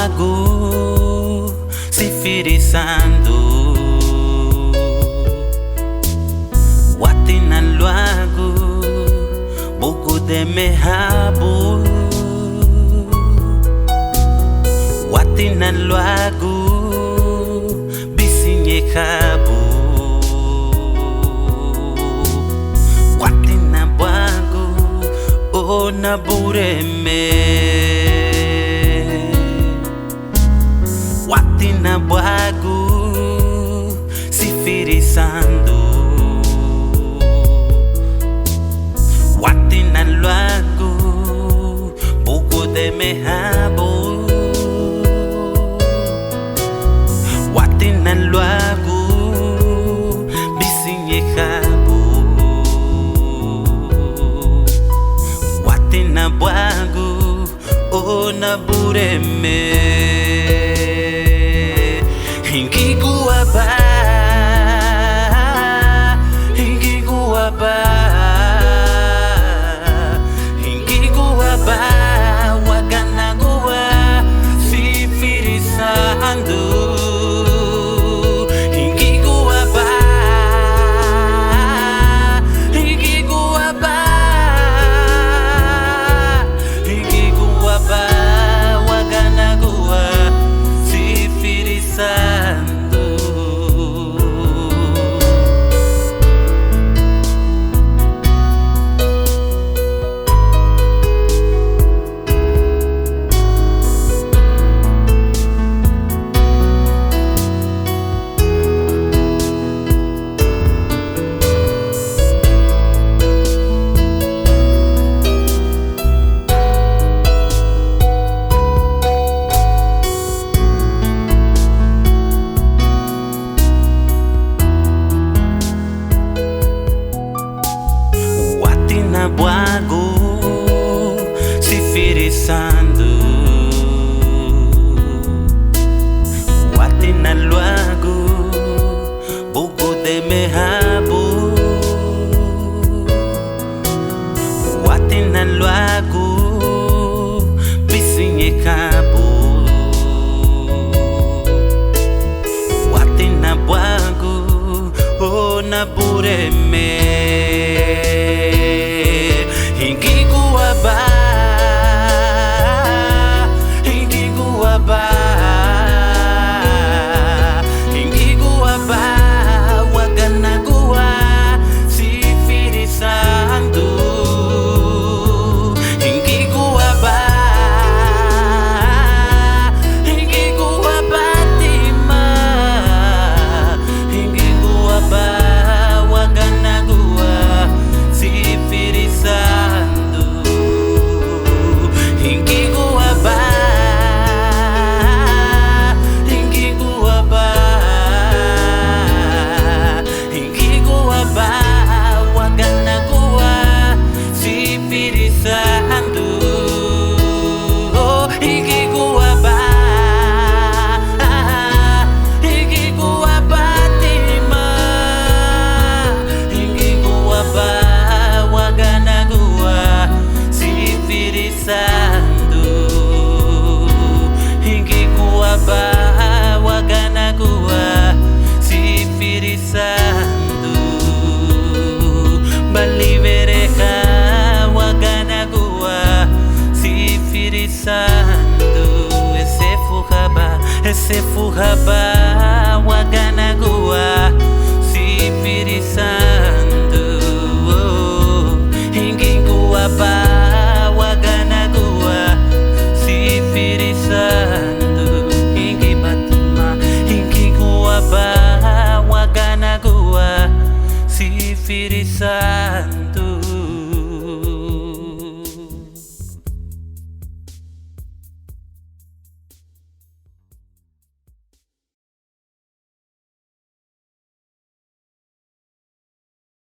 bwagu sifirisando watina luagu buku de mehabu watina luagu bisinye kabu watina bwagu ona bureme watina bwagu sifirisando watina luagu buku de mehabu watina luagu bisinye kabu watina bwagu ona bureme Hingi guaba Hingi guaba Hingi guaba Wagana gua sifirisando Hingi guaba Hingi guaba Hingi guaba Wagana gua sifirisando Watina bwagu sifirisando watina luagu buku de mehabu watina luagu bisinye kabu watina bwagu ona bureme Hingi guaba Hingi guaba Hingi guaba Wagana gua sifirisando Hingi guaba Hingi guaba tima Hingi guaba Wagana gua sifirisando Hingi guaba Hingi guaba Hingi guaba Wagana gua sifirisando Hingi guaba Hingi guaba tima Hingi guaba Wagana gua sifirisando Hingi guaba Wagana gua sifirisando Balivereja Wagana gua sifirisando Ese fujaba Wagana gua sifirisando Hingi guaba Wagana gua sifirisando Hingi batima Hingi guaba Wagana gua sifirisando